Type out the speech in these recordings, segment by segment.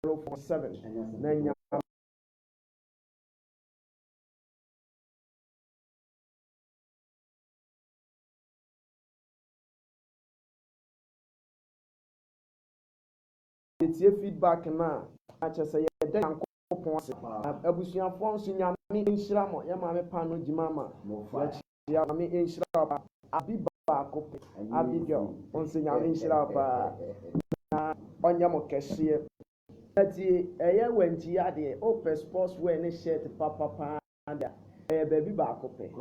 047 na tie feedback na acha say yɛda Nyankopɔn ase abusuafo nso nyame nhyira mo ya maame pa no gimama ya nyame nhyira ba abiba akopɛ Abigail nso nyame nhyira ba na ɔnya mo kɛseɛ ati ɛyɛ wanti ade open sports wear ne shirt papa ada baby ba akopɛ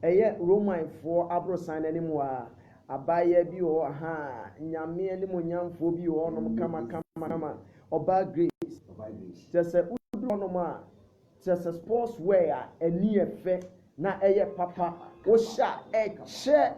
ɛyɛ Roman for abrosan anim wa abaya bi ho ha nyame anim nyamfo bi ho nom kama oba grace just udu nom a just sports wear ani efe na eye papa wo sha eche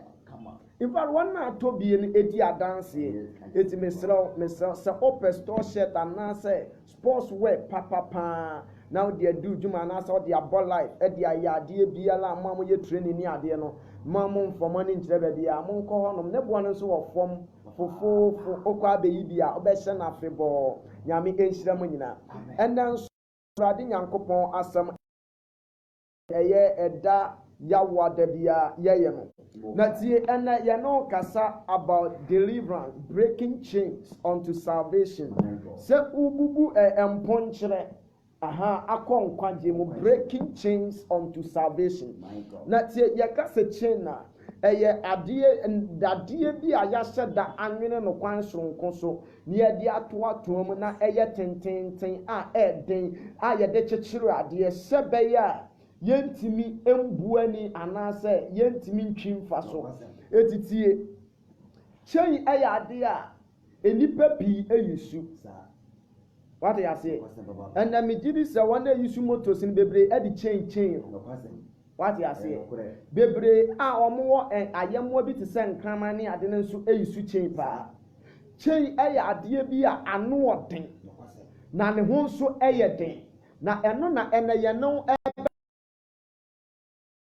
in fact one na to bi en edi adanse eti mesra se open store shirt and say sports wear papa now they do juma na say they abo life e dia yade biala amamo ye training ni ade no mamon for ni nkyere ba bia mon kɔ hɔ nom ne boa no so wɔ fam fofo okɔ abeyi bia obɛhyɛ na afebɔ nyame enhyira mo nyina ɛnna nso Awurade Nyankopɔn asɛm ɛyɛ ɛda yawo da bia yɛyɛ no na tie ɛnna yɛ no kasa about deliverance, breaking chains unto salvation sɛ ububu emponkyerɛ akɔ nkwagye mu, breaking chains unto salvation. Na tie yɛkasa chain na ɛyɛ adeɛ bi a yɛahyɛ da anwene no kwan soronko so na yɛde atoato mu na ɛyɛ tententen a ɛden a yɛde kyekyere adeɛ sɛ bɛyɛ a yɛntimi mbuani anaasɛ yɛntimi ntwi mfa so etitie chain ɛyɛ adeɛ a enipa pii eyisu what you say and me did say one day you motos in bebre e di chain what you say bebre a omo ayemo bi te se nkrama ne ade nso eyisu chain pa chain e ya ade bi a ano oden na ne ho nso e ye den na eno na ene ye no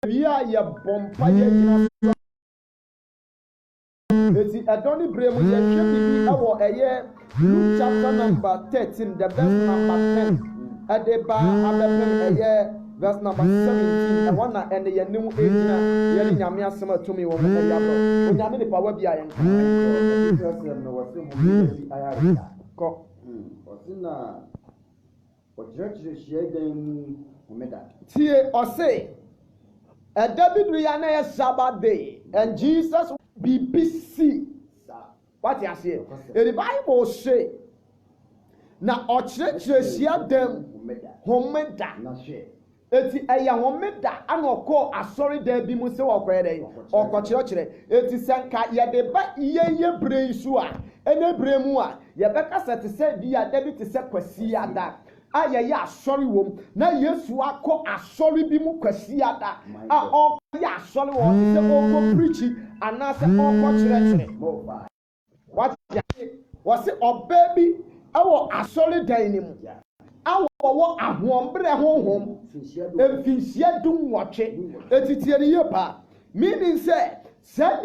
wi a ye bompa ye gina eti adoni bremu ye hwe bibi awo eye Luke chapter number 13, the verse number 10. Adeba abepem eye verse number 17. And one and the new age na yeli nyame asema to me wo me yabro. Onyame ne pawa bia yen. Ko. Osina ochirechire shieden omeda. Tie ose David ya na Sabbath day and Jesus be busy. What you say? The Bible say na ochirechire sia dem homeda eti eya homeda ana okọ asori da bi mu se okwere okochirechire eti senka ye de ba iye bre isu a ene bre mu a ye beka sete se bi ya David se kwasi ada aye ya asori wom na Yesu akọ asori bi mu kwasi ada a o ya asori wo se o preach anase o chirechire what was it or baby our asoli dynamo our ahombre honhom emfinsia dum woche etitiere yepa meaning say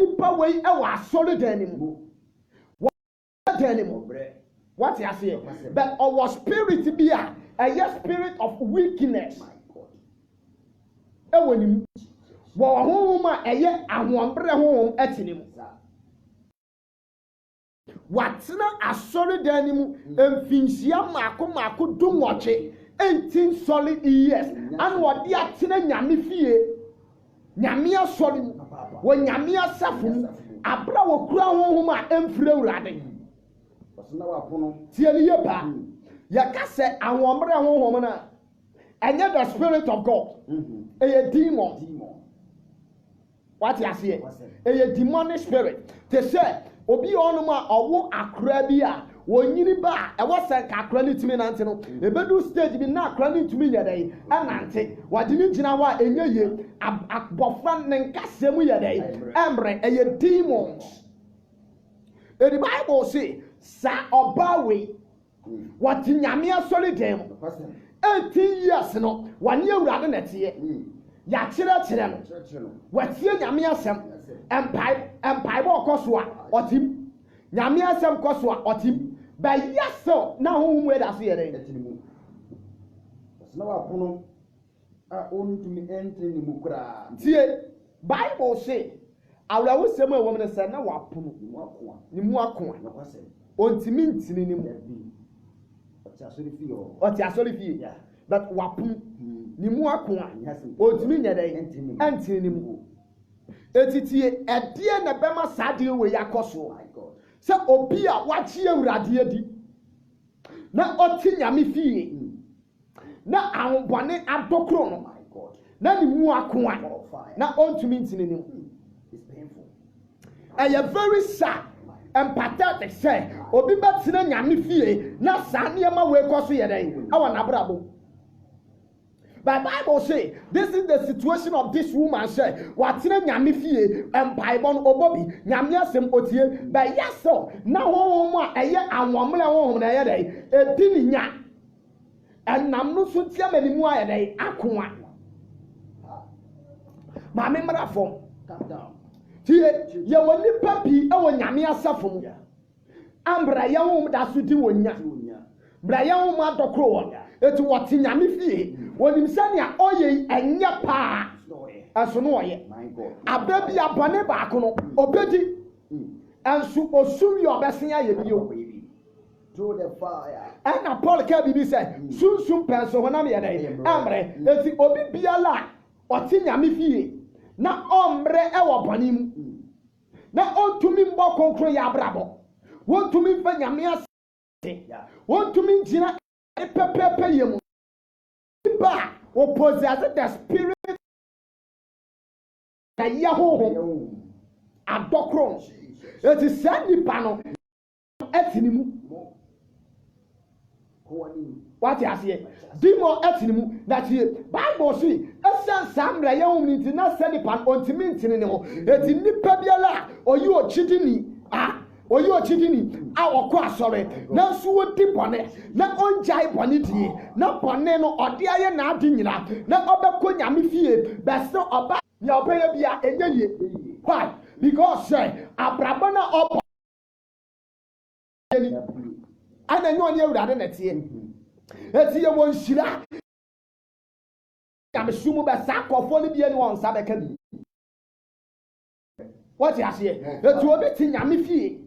nipa wey our asoli dynamo what you say but our spirit be a spirit of weakness ewonim wo honhom eye ahombre honhom etinimu Watina asori danimu emfinsia mako dumoche 18 solid years and wadi atina nyame fie nyame asori mu wo nyame asafu abra wo kura honhom a emfire urade osina wa pono tieli yeba yakase ahomre honhom na enye the spirit of God a demon what you say a demonic spirit they say obi onuma owo akra bi a wonyini ba e wo senka akra ni timi nante no ebedu stage bi na akra ni timi yedai anante wade ni gina wa enyeye abofra ne nkasem yedai emre eye demons the Bible say sa obawe what nyame asori dem 18 years no wane awurade nete ya kire no watie nyame asem empire bo koso a otim nyame asem koso a otim But yes, so now whom where I see it. Now I puno. I own to me entering the mukra. See, Bible say, I will say my woman said, now I puno. You more coin. On to mean to me. What you sorry feel. But wapun, ni more coin. On to mean that I entering him. Etiti e die na bema sade we yakoso se obi a wachi awurade adi na oti nyame fie na awobone adokro no na ni mu akoa na ontumi ntini ni It's painful. A very sad and pathetic say obi betina nyame fie na sa niema we koso ye den awa na brabo. But Bible say this is the situation of this woman say watine nyame fie empaibo no obobi nyame asem otie but yes so na ho a eye anwomle ho na eye dai edi ni nya enam no so tia manimu aye dai akoa ma me mra fom Calm down. tie ye woni papi e wo nyame asafom ambra ye ho da so di wonya bra ye ho ma dokro wo eti woti nyame fie wonim sania oye enye pa aso no oye ababi abone ba ko no obedi ensu osum yo besen aye bio Through the fire. and Paul ka bibi say sunsun penso honam ye dai amre eti obi biala oti nyame fie na omre e wo bonim na ontumi mbo konkro ya brabo wontumi fa nyame ase wontumi ngina pepepe yemu ba o possess the spirit na yaho adokro eti sani pano etinimu what you say dimo etinimu na tie Bible say esan samra yaho nti na sani pan ontimi ntini ne ho eti nipa biala oyi ochidini oyi ochidini a okọ asore na nso wodi bone na onjai bone die na bone no ode aye na ade nyina na obekọ nyame fie bese oba ya obeye bia enye why because say abraba na obo ana nyo ne awurade na tie eti ye won hira nyame sumu be sakofo ne bia ne won sa beka bi what you say eti obi ti nyame fie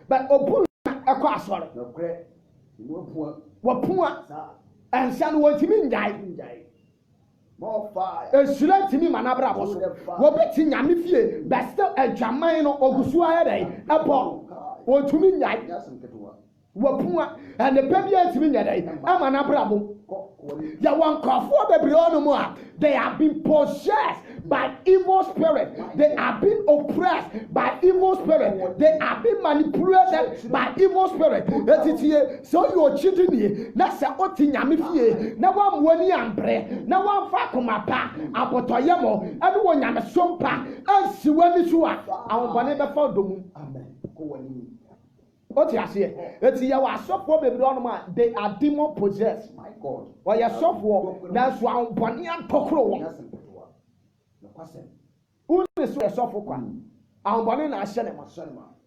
but obu ekọ asore wapua ensan wotimi njai More fire. esura timi manabra boso wobeti nyame fie but still adwaman no ogusu aye dai ebo wotumi njai wapua and the baby timi njai ama na brabo ya wankafo bebre onu mu a they have been possessed by evil spirit. They have been oppressed by evil spirit. They have been manipulated by evil spirit. So you cheating me. Na sa oti nyame fie. Na wa mwani ambre. Na wa fa komapa. Abotoyemo. Adu wo nyame sompa. Ansi wani so a. Awonbane be fa domu. Amen. Ko wani. Oti ase. Eti ya wa sofo bebre onu ma they are demon possessed. My God. Wa ya sofo na so awonbane antokro wo. Who is so suffer kwa? Awonbane na ahye ne ma.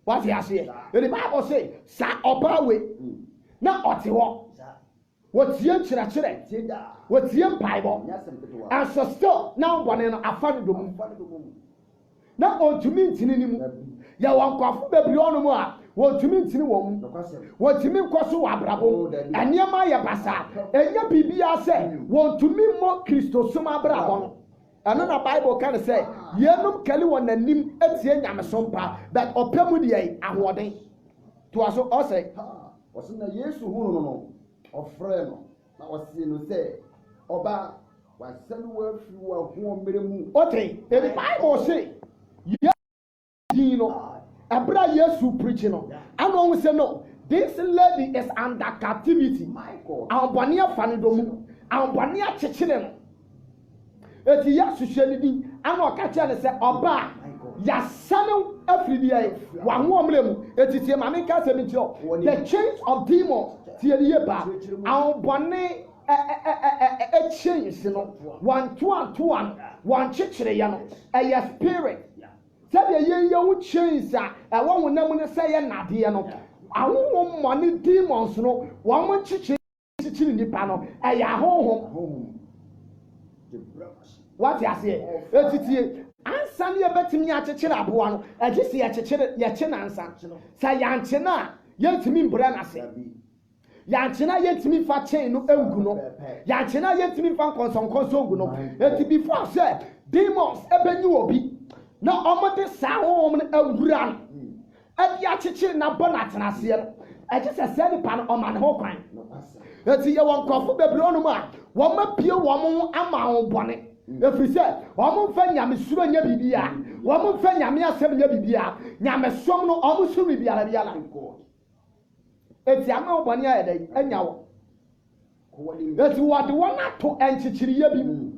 What you say? The Bible say, "Sa oba we na ote ho." What tie kire what tie Bible. And so still now awonbane no afa ne domu. Na ontumi ntini ni mu. Ya wankwafu bebre onu mu a, wontumi ntini wo mu. Wontumi nkoso wa brabo. Eniema ye basa. Enya bibia se, wontumi mo Kristo soma brabo no. And then the Bible can say, "Yenum kali won nanim etie nyamesompa that opemu de ahoden." To us say, "What's na Yesu hu no ofre no na wose no say oba wasanu wa fi wa hu meremu." Okay, the Bible say, "You know, abra Yesu preaching no." And one say no, this lady is under captivity. My God. Awonbane afanidomu, awonbane achechire no. Eti ya suhwe ni ana okacha ne se oba ya sanu afridi ai wa ho omlemu eti tie ma me ka se mi tio the chains of demons tie ye ba awonbone change no one one chichere ya no a spirit sabe ye wo chains a wo honam ne se ye nade no ahonhom money demons no wɔn chichiri nipa no ɛyɛ ahonhom what you say etitie ansa ne yɛbɛtumi akyekyere aboa no ɛgye sɛ yɛkye nansa sɛ yɛnkye no a yɛntumi mbrɛ n'ase yɛnkye no a yɛntumi fa kyɛn no angu no yɛnkye no a yɛntumi fa nkɔnsɔnkɔnsɔ ngu no eti before sɛ demons ɛbɛnyi obi na ɔmode saa honhom no awura no ɛde akyekyere na bɔ n'atenaseɛ no ɛgye sɛ sɛ nipa no ɔma ne ho kwan eti yɛwɔ nkurɔfo bebree ɔnom a wɔn apue wɔn ho ama wɔn bɔne efiri sɛ wɔn mfa nyamesuro nyɛ bibia wɔn mfa nyame asɛm nyɛ bibia nyamesom no wɔn so bibiara eti ama bɔne ayɛ dɛ anya wɔ eti wɔde wɔn ato nkyekyereyɛ bi mu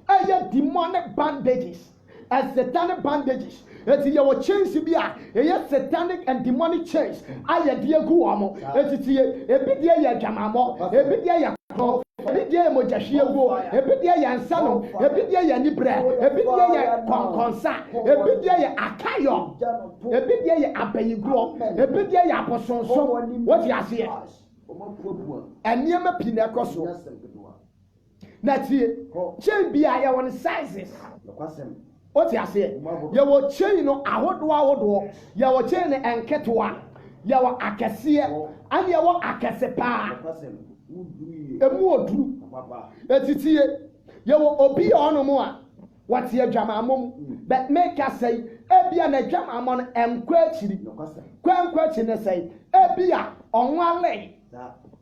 ɛyɛ demonic bandages satanic bandages eti yɛwɔ chains bi a ɛyɛ satanic and demonic chains ayɛ deɛ gu wɔn eti tie ebi deɛ yɛ dwamamɔ ebi deɛ yɛ kɔn ebi deɛ yɛ mogyahwiegu ebi deɛ yɛ nsanom ebi deɛ yɛ nibrɛ ebi deɛ yɛ kɔnkɔnsa ebi deɛ yɛ akayɔ ebi deɛ yɛ abayigorɔ ebi deɛ yɛ abosonsom wɔte aseɛ nneɛma pii na ɛkɔ so na tie chain bi a yɛwɔ no sizes wɔte aseɛ yɛwɔ chain no ahodoɔ yɛwɔ chain no nketewa yɛwɔ akɛseɛ ɛne yɛwɔ akɛse paa emu oduru etitie yɛwɔ obi ɔnom a wɔte adwamamɔ mu but make us say ebia na adwamamɔ no ɛnkɔ akyiri kɔ akyiri ne sɛ ebia ɔnwale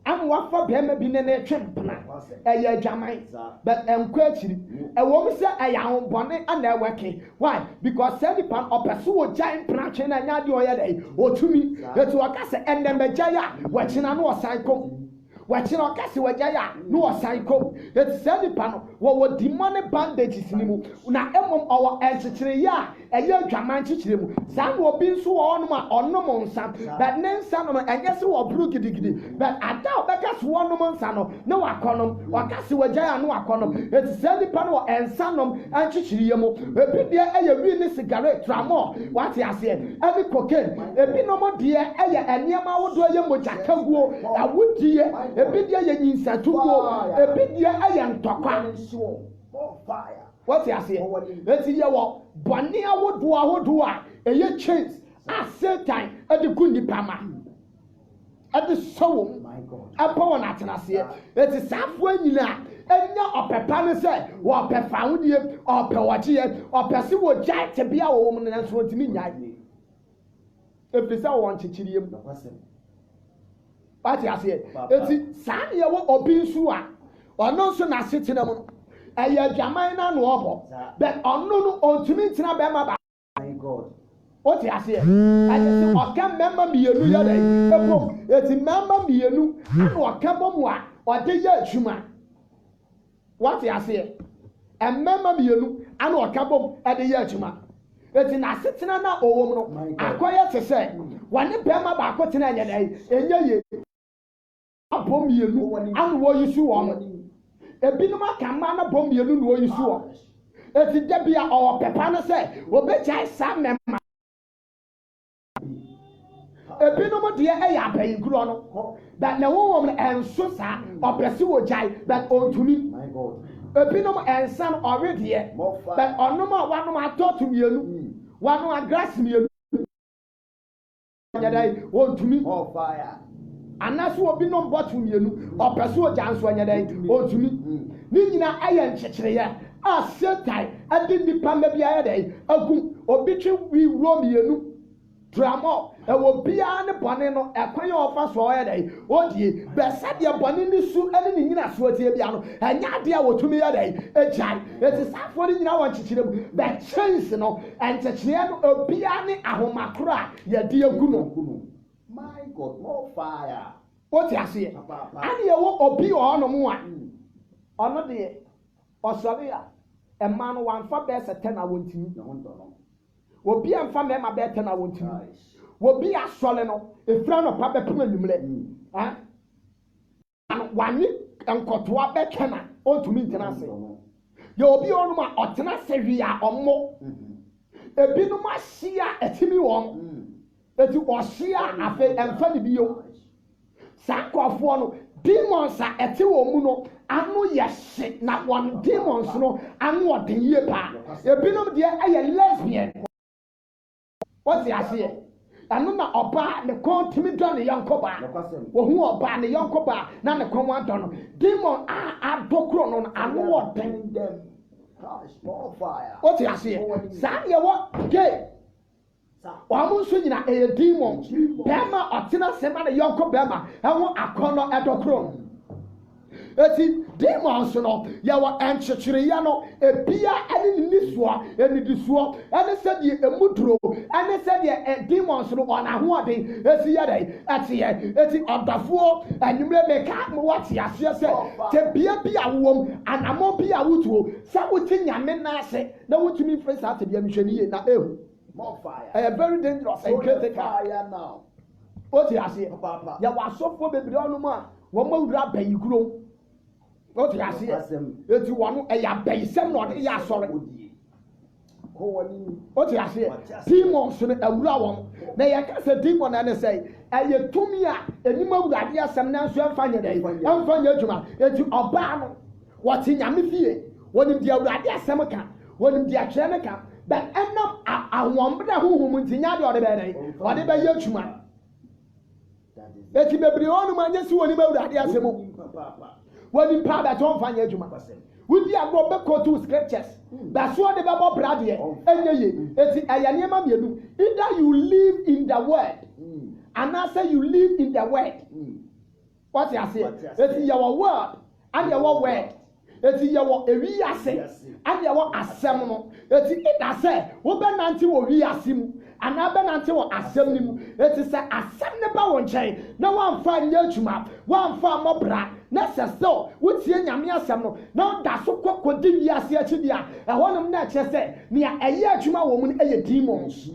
am wafa bɛrima bi ne twe mpena ɛyɛ adwaman but ɛnkɔ akyiri ɛwɔ mu sɛ ɛyɛ ahobɔne ana ɛwɛke why because sɛ nipa no ɔpɛ so wɔ gyan mpena twe na nya deɛ ɔyɛ dɛ ɔtumi etu ɔka sɛ ɛnɛmɛgya a wɔkyena no ɔsan kɔ wɔkyena ɔka sɛ wɔgya a no ɔsan kɔ eti sɛ nipa no wɔwɔ demonic bandages ni mu na emom ɔwɔ nkyekyereyɛ a ɛyɛ adwaman nkyekyere mu saa na obi nso wɔ hɔnom a ɔnom nsa but ne nsa no ɛnyɛ sɛ wɔboro gidigidi but ada ɔbɛka so wɔnom nsa no ne wakɔnom ɔka sɛ wɔgya a no wakɔnom eti sɛ nipa no wɔ nsa nom nkyekyereyɛ mu ebi deɛ ɛyɛ wi ne cigarette tramol wate aseɛ ɛne cocaine ebi nom deɛ ɛyɛ nneɛma ahodoɔ yɛ mogya kaguo awudie ebi deɛ yɛ nyinsatuguo ebi deɛ ɛyɛ ntɔkwa wɔte aseɛ eti yɛwɔ bɔne ahodoɔ a ɛyɛ chains a Satan ɛde gu nipa ma ɛde sɔ wɔm ɛbɔ wɔn atenaseɛ eti saafoɔ nyinaa ɛnya ɔpɛpa ne sɛ wɔpɛ fahodie ɔpɛ wɔkyeɛ ɔpɛ sɛ wɔgya tebea wɔ wɔm no nanso wɔntumi nyae efiri sɛ wɔn nkyekyereyɛ mu wɔte aseɛ eti saa ne yɛwɔ obi nso a ɔno nso n'asetena mu no ɛyɛ adwaman na no ɔbɔ but ɔno no ɔntumi ntena bɛrima ba wɔte aseɛ ɛde sɛ ɔka mmarima mmienu yɛ dɛ ɛbom eti mmarima mmienu ana ɔka bɔ mu a ɔde yɛ adwuma wɔte aseɛ mmarima mmienu ana ɔka bɔ mu ɛde yɛ adwuma eti n'asetena na ɔwɔ mu no akɔyɛ te sɛ wɔne bɛrima baako tena yɛ dɛ ɛnyɛ yie abɔ mmienu ana wɔyi so wɔn ebinom aka mma na bɔ mmienu na wɔyi so wɔn eti dabi a ɔwɔ pɛpa no sɛ wɔbɛgyae saa mmarima ebinom deɛ ɛyɛ abayigorɔ no but na wɔn no ɛnso saa ɔpɛ si wɔ gyae but ɔntumi ebinom ɛnsa no ɔwe deɛ but ɔnom a wɔnom atɔ to mmienu wɔnom agrasi mmienu nyɛdɛ ɔntumi anaso obi nom bɔto mmienu ɔpɛ so ɔgya nso nyɛdɛ ɔntumi ne nyinaa ɛyɛ nkyekyereyɛ a Satan ɛde nipa mma bi ayɛ dɛ agu obi twe wuro mmienu tramɔ ɛwɔ biara ne bɔne no ɛkwan yɛ ɔfa so ɔyɛ dɛ ɔdie bɛsa deɛ bɔne ne su ɛne ne nyina so tie bia no ɛnya adeɛ a wɔtumi yɛ dɛ agyae eti saafoɔ no nyinaa wɔ nkyekyere mu bɛ chains no nkyekyereyɛ no obiara ne ahomakoro a yɛde agu no my God more fire wɔte aseɛ ane yɛwɔ obi wɔ hɔnom a ɔno deɛ ɔsɔre a mmaa no wamfa bɛɛ sɛ 10 a wɔntimi obi a mfa mmarima bɛɛ 10 a wɔntimi obi asɔre no efira no pa bɛpem anwummerɛ wani nkɔtoa bɛtwɛ na ɔntumi ntena ase yɛ obi hɔnom a ɔtena ase hwee a ɔmo ebinom ahyia ɛtimi wɔn eti ɔhyia afe ɛmfa ne bio saa nkɔfoɔ no demons a ɛte wɔn mu no ano yɛ hye na wɔn demons no ano ɔden yie paa ebinom deɛ ɛyɛ lesbian wɔte aseɛ ɛno na ɔbaa ne kɔn tumi dɔ ne yɔnko baa wɔhu ɔbaa ne yɔnko baa na ne kɔn adɔ no demon a adɔ koro no ano ɔden wɔte aseɛ saa deɛ wɔ gay wɔn nso nyina ɛyɛ demon bɛrima ɔtena sɛm na yɔnko bɛrima ɛho akɔnɔ ɛdɔ koro no eti demons no yɛwɔ ɛnkyekyereya no ebia ɛne ne nisoɔ ɛnidisoɔ ɛne sɛdeɛ emuduro ɛne sɛdeɛ demons no ɔna ahoɔden esi yɛ dɛ ɛteɛ eti ɔdɔfoɔ ɛnumere mɛka wɔte aseɛ sɛ tebea bi a wɔm anamɔ bi a wotuo sɛ wote nyame n'ase na wotumi mfiri saa tebea mihwɛ ne yie na ehu ɛyɛ very dangerous and critical wote aseɛ yɛwɔ asɔfoɔ bebree ɔnom a wɔn awura bɛyi kurom. What you see? If you want a base, not a sorry. What you see? Demons a round. Now, I can say demon and say, and you to me, and you move that yes, and now you find your day. I'm from your juma. If you are bad, what's in Yamifie? When in the Aradia Samaka, when in the Achanaka, but end up a woman who went in your bed, whatever your juma. That you may be on my yes, when you move that yes, when in power that don't find your juma. With the Agro to scriptures, that's what the Bible brother, and either you live in the word, and I say you live in the word. What I say? It's your word and your word. It's your area and your assembly. It's it I say, open until we assume. And I've been until assembly. It is an assembly one chain. No one find your juma, one farm more brat. Nessa so, what's your Yamia Samo? No, that's so quick with the Yasia, and one of them just said, near a year juma woman, a demons.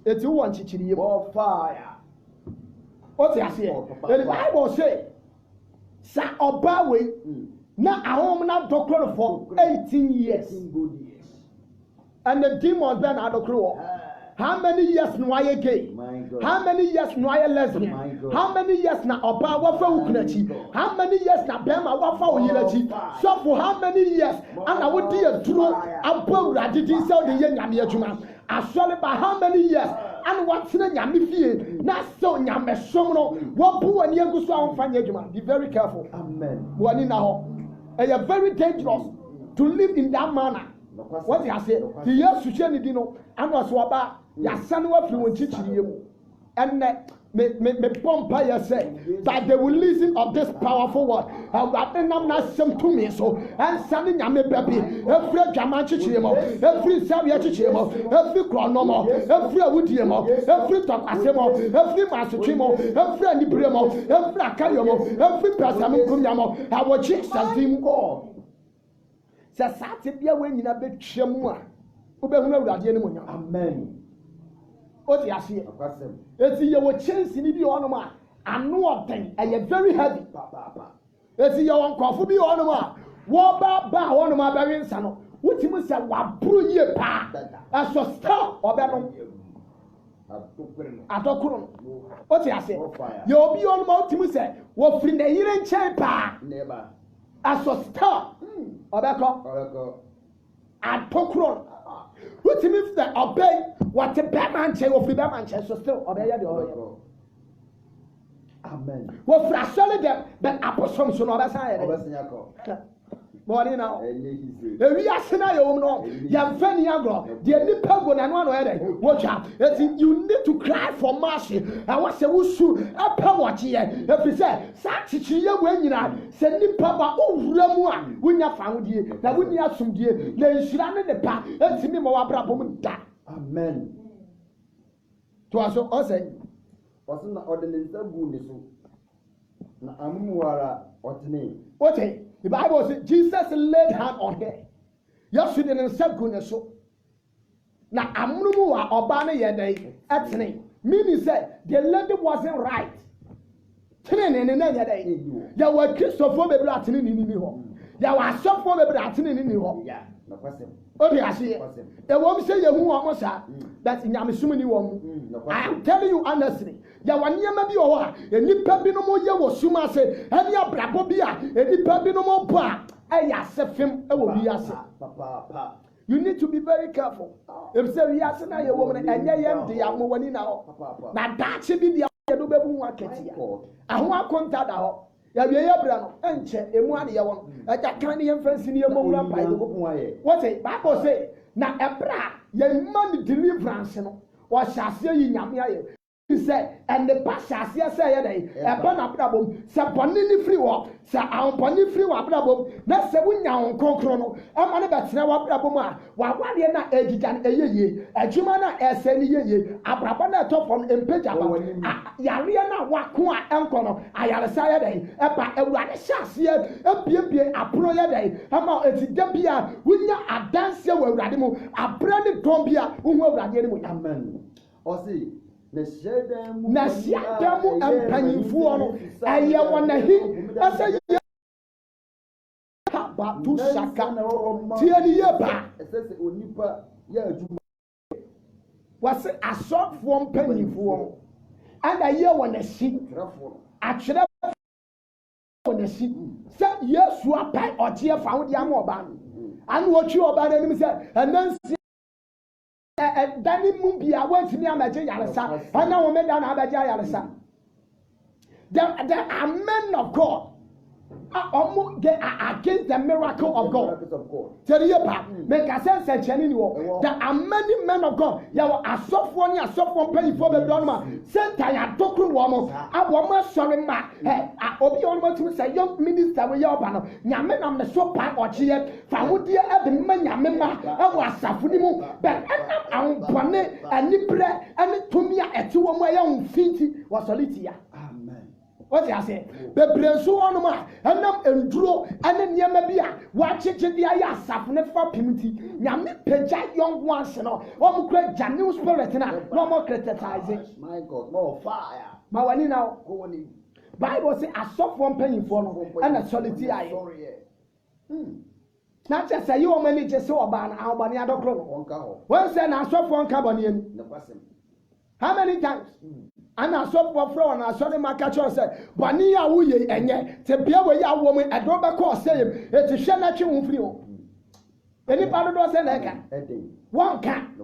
It's you want to more fire. What's I say? The Bible say, Sa Obawe, now a home now doctor for 18 years. And the demons then are the crew. How many years no I gay? How many years no I lesbian? How many years na oba wafa ukunachi? How many years na bema wafa oyinachi? So for how many years and I would do a true above raditi sell the young yami juma. Actually by how many years and what's in yami fee? Not so yame somono. What poor and yagu so on fanya juma. Be very careful. Amen. One in a and you're very dangerous to live in that manner. What I say? The years to change dino and was waba. Ya son wa fluent chichirium. And me pompa say that they will listen of this powerful word. And that them not some to me so and sending a me baby every German chichimo, every Savia chichimo, every chronomo, every woodiemo, every talk asemo, every massachimo, every anibremo, every akayomo, every person kunyamo, our chicks and team go. Sasatibia when you have been chemua. Amen. What you see? It's your chance in the honor. I know of them, and you're very heavy. It's your uncle be honor. What about one of my parents? What you must say, what brew ye pa? As a star or better. I don't know. What you say? You'll be on my team say, what from the hearing chamber? Never. As a star or better. I don't know. What if they obey what the Batman say of the Batman says, so still obey the oil. Amen. What fractionally them, but apostle son of a side. Morning now. We are scenario, no, young Fanny Agro, the only people and one way. Watch out. You need to cry for mercy. I was a wushu, a power here. If you say, such a when you are sending Papa, oh, Ramua, when you found you, that when you have some dear, then she ran in the path, and see me more problem. Amen. To us, I say, wasn't the ordinance of Bundesu? Namuara, what's name? What the Bible says Jesus laid hand on her. Yesterday and said goodness so. Now Amumu Obana Yade at me. Meaning said the lady wasn't right. There were Christopher Bratini in the home. There was some for the Bratini in the home. Yeah, no question. Odi ase. E wom say ye hu omo sa that nyamesum ni wom. I am telling you honestly. Ya waniema bi o ha enipa bi no mo ye wo sum ase eni abrabo bi a enipa bi no mo bo a eya asefem e wo bi ase. Papa. You need to be very careful. If say we ase na ye wo me enye yem de amo wani na ho. Na dache bi dia ye do bebu hu aketi ya. Aho akonta da ho. Ya wie ye bra no enche emu ade ye wo. Eja kan ne yem fansi ne yem wura pai go ko aye. What say Bible say na ebra ye man deliverance no. Wa hyase yi nyame aye. He said, and the pastors here say, a banner problem, Saponini free walk, Sa Amponi free walk problem, that's the win now on Concrono, a man about Snawa Braboma, while one year not editan a ye, a Jumana as any ye, a Brabana top on Impejaba, Yariana Wakua Ancono, Ayala day, a Radishas here, a PMP, a Proya day, about a Gambia, when you are dancing with Radimo, a branded Tombia, who will Radimu, amen. Or see. Na siadamu empanyimfuo no eye wona hi asa ye ba tu saka tie ni ye ba esese onipa ya aduma wase asofo empanyimfuo no ana ye wona hi atwere wona hi se Yesu apai otie fa wo dia ma oba no anu otwi oba na nim se enansi Danny Mumbia went to me and Yarasa, and now we down Yarasa. There are men of God. They are against the miracle of God. Tell you about make a sense and genuine. There are many men of God. You are a soft one, a soft one pay for the drama. Sent I had to crew woman. I want sorry, ma. I obi on to say, young minister, we are banner. Yamen on the soap pipe or cheer. Found dear at the man Yamema. I was suffering, but I'm Bonnet and Nipre and to me at 2 of my own feet was Solitia. What I say? The Brenso on ma, and nam enduro, and then Yamabia, watch it to the aya safne for pimity. Yami peja young ones, and all great Janu spirit, no more criticizing. My God, more fire. Mawani now, go on. Bible say a soft one penny for and a solitary. Not just say you only just saw about Albany Adocro. Once then I saw one carbonian. How many times? And I saw for floor and I saw the catcher said, Bania Wuye and yet, to be away a woman at Robert Court saying, it's a Shana Chimufrio. Any part of those and one can.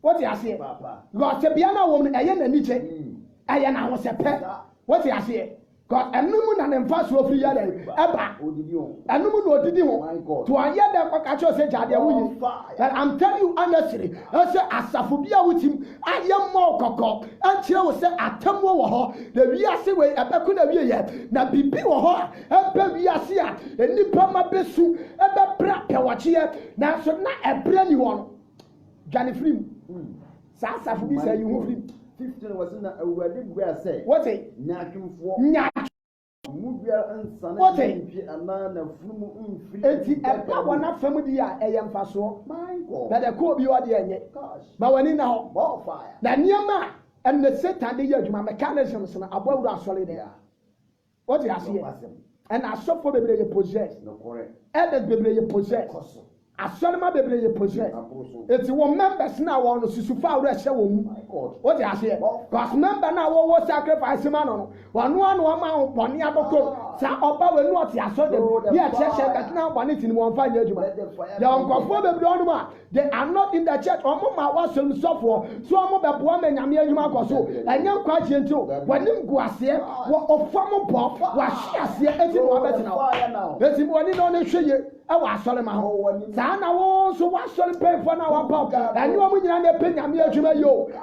What do I say? God, to be a woman, I am a Nietzsche. I am I was a pet. What do I say? God, and no one and fast for 3 years. And no one did you to a year that catcher said, I'm telling you honestly, I said, as Safubia with him, I am more cocoa. And she was said, at Tamo, the Viasi way, a Bakuna yet. Now be people, and Peviasia, and Nipama Besu, and the Brapia Wachia. Now, so not a brand new one. Johnny Flim. Sasafubi said, you move him. 15 was in a wedding where I say, what a Nakum for Mubia and Son, what a man of one of family, I am Faso, my God, that I call you at the end. But when in now, ball fire, the near man and the Satan, the year, my mechanisms about that solid there. What I see, and I saw for the baby possess, no correct, and the baby possess. Asolema bebre possess. It's one members now on Susufa Russia. What I say? Because member now what sacrifice man on one amount Bonnie Aboko. Sa Opa will not saw them. Yes, that now Bonnet in 1 5 years. They are not in the church. Omoma was some software. So I'm about woman and Yamako. So I know quite gentle. When you go here, what of Famo Pop was she as here as you are better now. There's one on the show you. I was Solomon. Sana so what shall pay for now about and you are winning a penny and you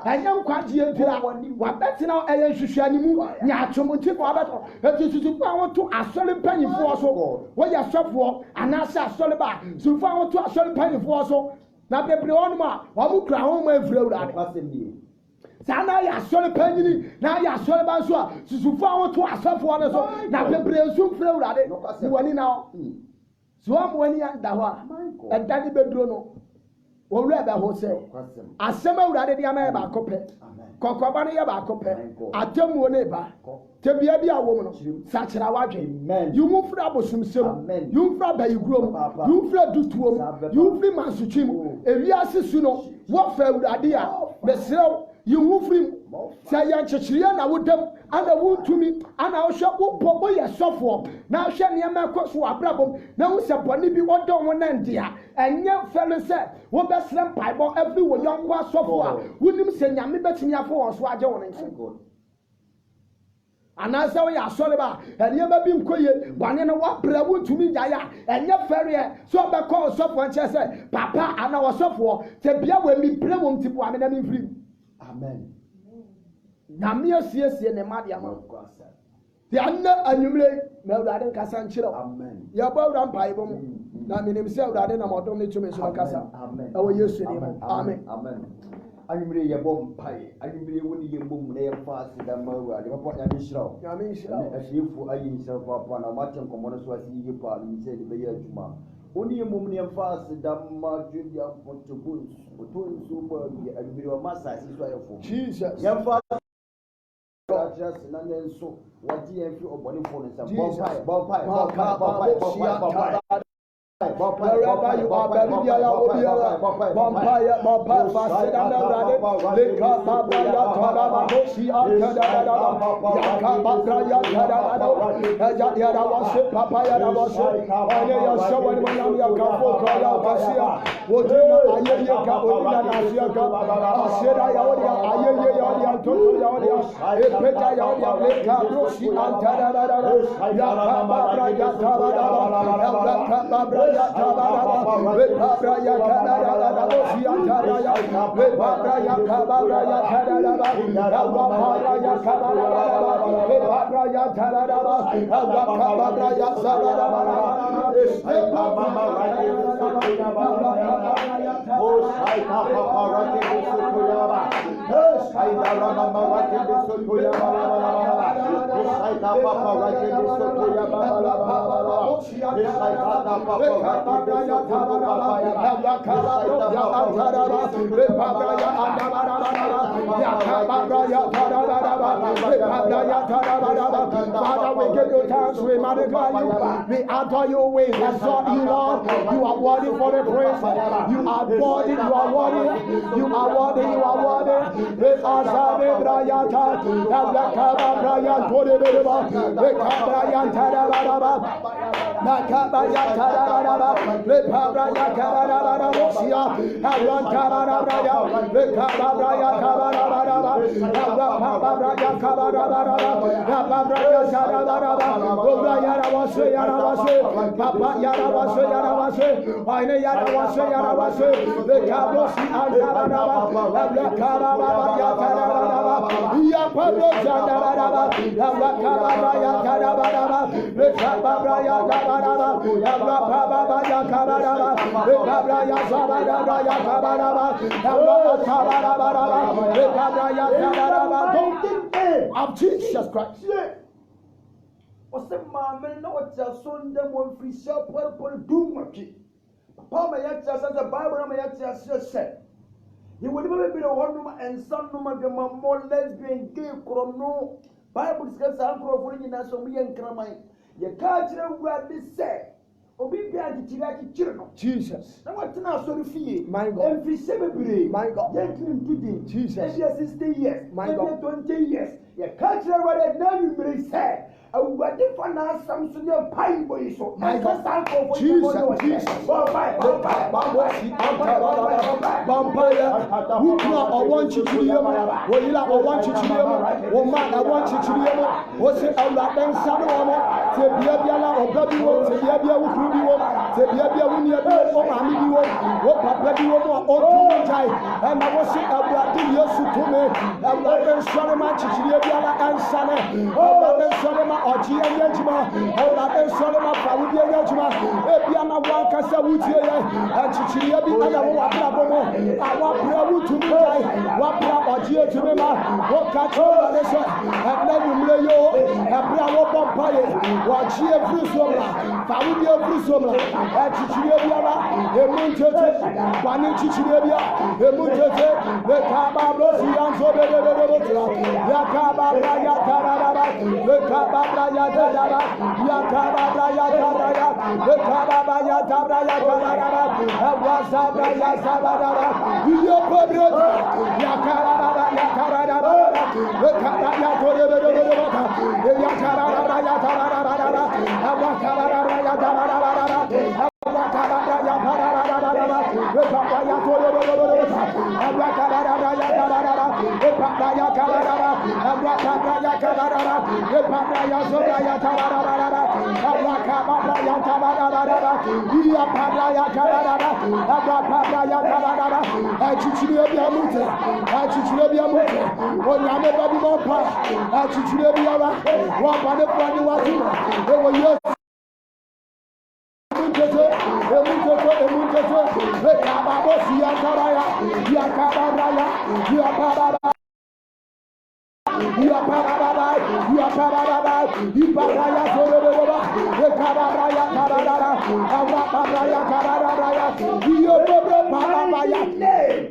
and young quite gentle. What better now a Shanimu, Yachomuti for battle. That is to power to a solid penny for so. What you shop for and I saw solid back. So found to a solid penny for so. Now the Brionma, one who crown my flow. Sana ya solid penny, now ya solid bansua. So found to a soft one. Now the Brion soon flow at it. Now. So I'm when you are and Daddy Bedrono. owura ba ho se asɛm awurade de ama ba akɔpɛ kɔkɔba no yɛ ba akɔpɛ atemuo ne ba tebia bi awom no sakyera wadwe yiwu fura abosomsem yiwu fura bayigurom yiwu fura dutuom yiwu fura mansutwim ewiase su no wɔfa awurade a bɛsrɛw yiwu firi sɛ yɛ nkyekyerɛ na wodam ana wontumi ana wohwɛ wobɔ woyɛ sɔfoɔ na wohwɛ nneɛma ɛkɔ so wɔ abrabom na wo sɛ bɔne bi wɔdɔ wo na ndia ɛnyɛ fɛ no sɛ wobɛsrɛ mpaebɔ afiri wɔ yɔnko asɔfoɔ a wonim sɛ nyame bɛtumi afo wɔn so agye wo ne nkyɛn anaasɛ woyɛ asɔre ba nneɛma bi nkɔ yie bɔne no woabrɛ wontumi gyae a ɛnyɛ fɛreɛ sɛ wobɛkɔ ɔsɔfoɔ nkyerɛ sɛ papa ana ɔsɔfoɔ sɛ bia wɔmibrɛ wɔ mti boa me na memfirim amen nyame asiesie ne ma de ama de anna anwumere na awurade nkasa nkyerɛ amen yɛbɔ awura mpaebɔ mu na menim sɛ awurade nam ɔdom ne tumi so nkasa ɛwɔ yesu ne mu amen anwumere yɛbɔ mpae anwumere wo ne yɛmmɔ mu na yɛmfa aseda ma awurade papa nyame nhyira wo ahyiefo ayi nhyira papa na moate nkɔmmɔ no so ase yiye paa no sɛ de bɛyɛ adwuma wo ne yɛmmɔ mu ne yɛmfa aseda ma dwedi apɔtɔbɔ ɔtɔ nsuo ma awia anwumere ɔma asase so ayɛfo jesus yɛmfa na nso wagye yɛn fi ɔbɔnefoɔ no nsam bɔmpae wherever you are, Belibiala, Obiala, Bompaya, Bompaya, Fasidana, Leka, Babaya, Taraba, Boshi, Antadaba, Yakaba, Braya, Tarabado, Yada was it, Papaya was it, and they are showing when I'm Yakapo, Kasia, Wodina, Ayaka, Odina, Nasiaka, Asera, Yodia, Ayaya, Toto, Yodia, Peta, Yodia, Leka, Roshi, Antadaba, Yakaba, Braya, Tarabada, Ya Tabara, Rebabra Ya Tabara, Bosia Tabara, Rebabra Ya Tabara, Ya Tabara, Rababra Ya Tabara, Rebabra Ya Tabara, Rababra Ya Tabara, Father, we give you thanks, we magnify you, we adore you, we exalt you, Lord. You are worthy for the praise. You are worthy, you are worthy, you are worthy, you are worthy. With us, Brayata, Brayant, of Jesus Christ. What's the man? No, what's your son? Them one free shop, well, doom, okay. Papa, yet just as the Bible, yet just said. You will never be a one woman and some woman, the more lesbian, gay, chrono. Bible discusses uncle for you, so me and Kramai. You can't tell what they say. Jesus. Now what now so fee? My God. Every 7 My God. Jesus. Every 60 years. My God. 20 years. You can't tell what I now you may say. I would for now some so your pie boy so. My God. Jesus. Who I want you to be able, what you like, I want you to be able, what man, I want you to be able, what's it, I like them Samuel, to be a Biala or Baby, to be a Bia, to be a Bia, when you are or Mammy, what Papa, or Jai, and I was it, I will do your suit to me, I love them Solomon, Chichibiala and Sana, I love them Solomon or Gia Yajima, I love them Solomon, Pawudia Yajima, Epiana Wankasa Wutia, and Chichibi, and I want to me, what or Gia to me, what catch all this, and then you lay your, and Bravo Bompire, Watch every summer. Family every summer. Chichibia, Emunchete, Bani Chichibia, Emunchete, the Kabablo, Sianzo, Yakababra Yataraba, the Kababra Yataraba, Yakababra Yataraba, the Kababa Yatabra Yataraba, Wasabra Yasabara, Yokobre, Yakaraba Yakaraba, the Kabaya Torebe, the Yakaraba Yataraba, Wakabara Yataraba.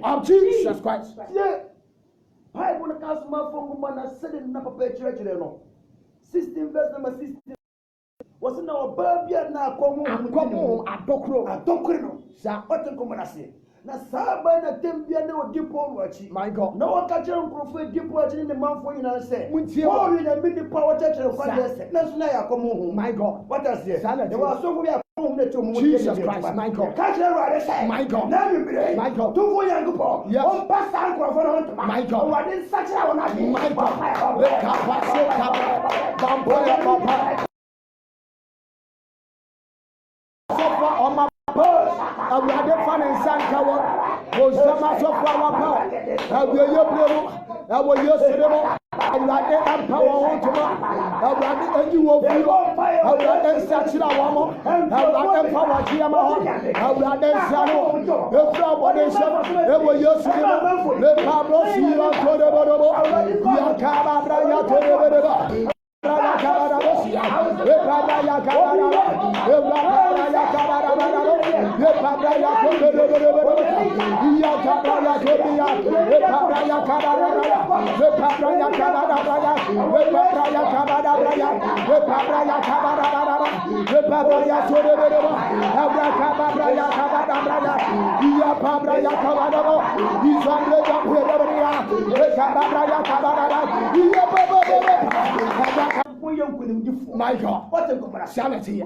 Of Jesus Christ. Bible cast my phone man said in number page 16 verse number 16. Was in our baby na komo adokro sa otenko manase na saba na tembia na odipo wachi. My God. Na wakache nkrofo odipo wachi ne manfo nyina se Paul na midi power church na kwa se na so na yakomo hu. My God. What does this? They were so we are Jesus Christ, my God. My God. My God. My God. On my purse, I will have fun and Sankawa. Was some of our power. I will your blue. I will use it. I will have power on to I will have you of you. I will have such a woman. I will have power to your mouth. I will have Sano. The problem is, I will use it. The Pablo, see you on the bottom. Yakabra, my God, what a commerciality.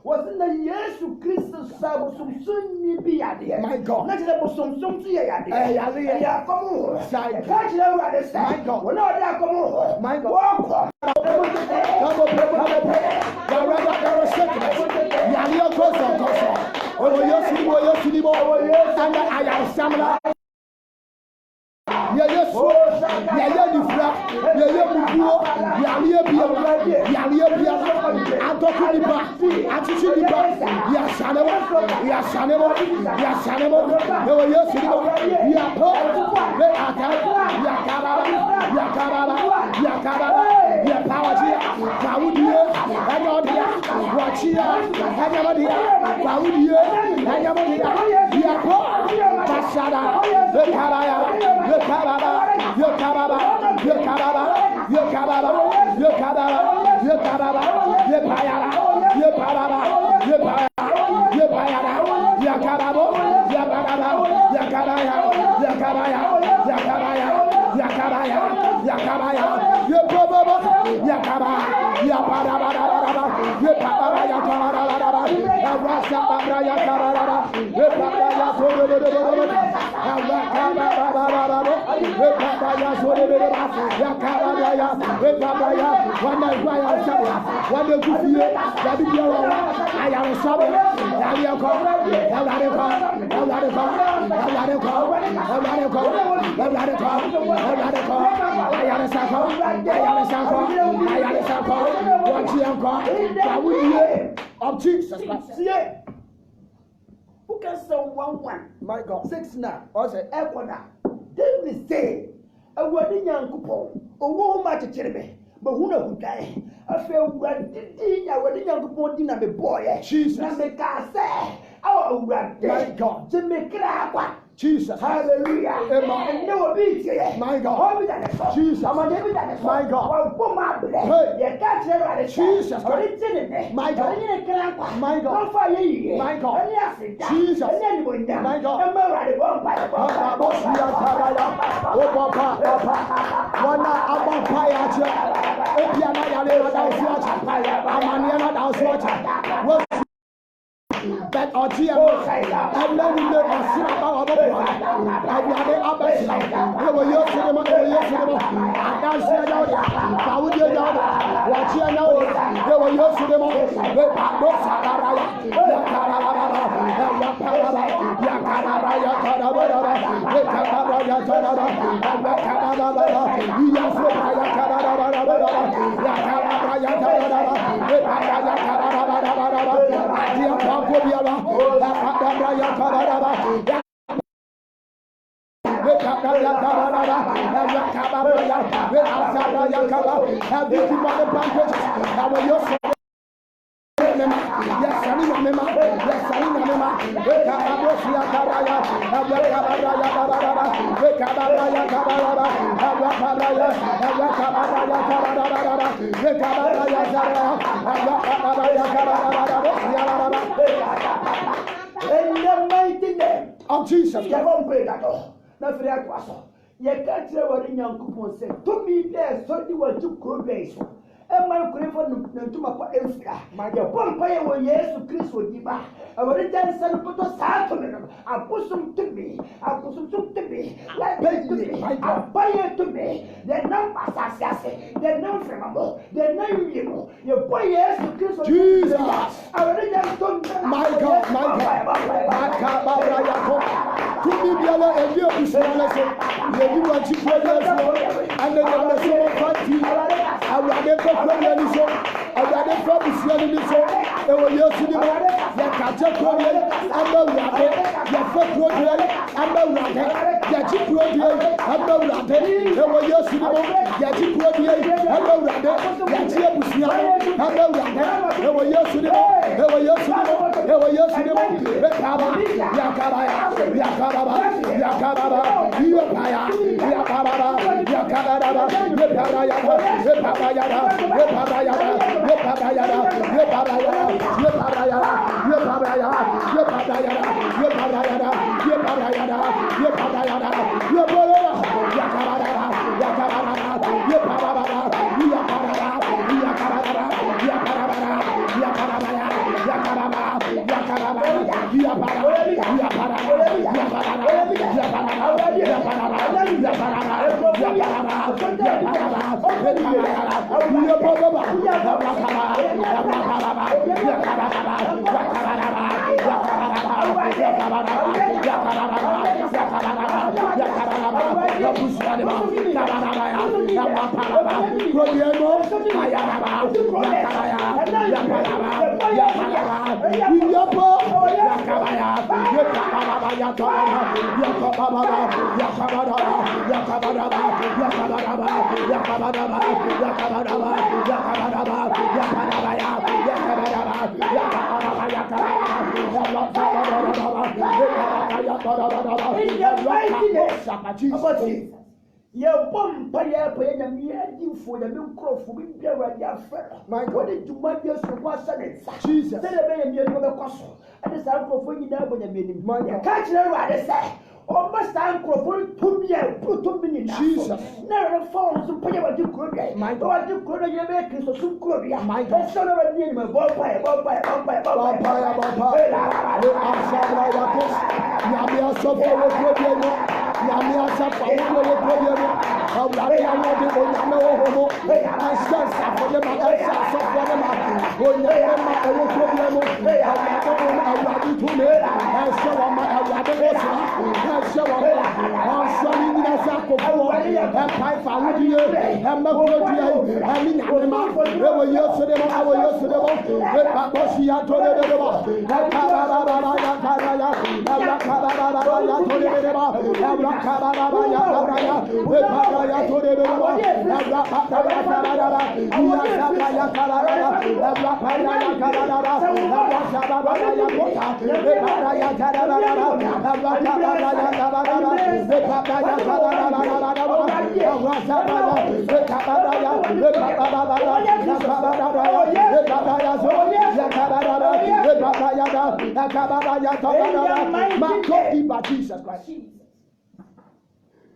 Was in the years to Christus Sabo some soon be at the my God. Let it some to ya. Come on, side catch them at the side. My God, we're not there. Come on, my God. Of Jesus Christ. Who can say 1-1? My God. 6-9. Also, Equana. David say, a wedding young couple, a woman to Chiribe. but who knows that? I feel when the young boy didn't have a boy. Jesus. My God. To make it Jesus. Hallelujah. Amen. No obedience. My God. Jesus. My God. Hey. Jesus. My God. My God. My God. Jesus. My God. That Ogia and then we make a sin about our boy. And we are the abbas. They were your cinema, they were your cinema. And that's the other. I would get down. Watch your nose. They were your cinema. They are no Sagaraya. Yakarabara. In the mighty name of Jesus, you won't pray that all. Not for that was all. You can't say what in young coupon said. To me, there's something what you could raise. And my crave to my Elfia. My dear Pompey, when yes to Chris would give back. I will return some put a sacrament. I put some to me. I put some to me. Like to me. I buy it to me. The number assassin. The non flammable. The non you. You buy yes to Chris. Jesus. I will return to my God. My God. To be the other and you is you want to play and then the same party. I will never play any song. I will never be selling this song. They were your cinema. They catch a problem. I'm no rabbit. Your foot project. I'm no rabbit. Get you project. I'm no rabbit. They were your cinema. Get you project. I'm no rabbit. Get you a bush. I'm no rabbit. They were your cinema. They were your cinema. They were your cinema. Yakabaya. Yakababa. Yakababa. Yakabaya. Yakababa. Yakababa. Your bomb paya paya me for the milk crop for me my God to my dear Jesus tell me you know cost and the sound for you there when you made him my catch the say almost time crop to me Jesus never falls to pay what you could get my God you could have made so soon could my God son of a name of bomb I Jesus Christ.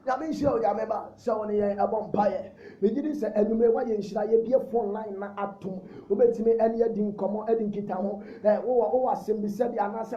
Yamin show Yameba, so on a bonfire. We didn't say, and you may want to be a phone line at two. Who bet me any didn't come on, Edding Kitamo, or simply said the answer